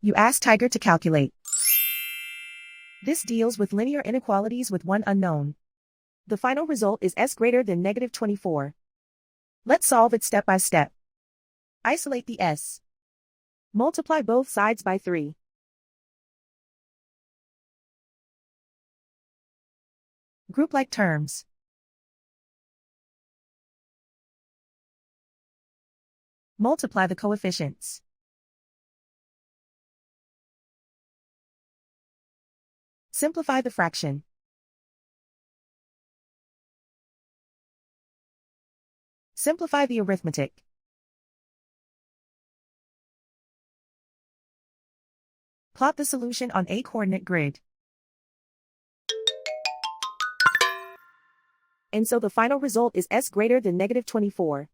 You ask Tiger to calculate. This deals with linear inequalities with one unknown. The final result is s greater than negative 24. Let's solve it step by step. Isolate the s. Multiply both sides by 3. Group like terms. Multiply the coefficients. Simplify the fraction. Simplify the arithmetic. Plot the solution on a coordinate grid. And so the final result is s greater than negative 24.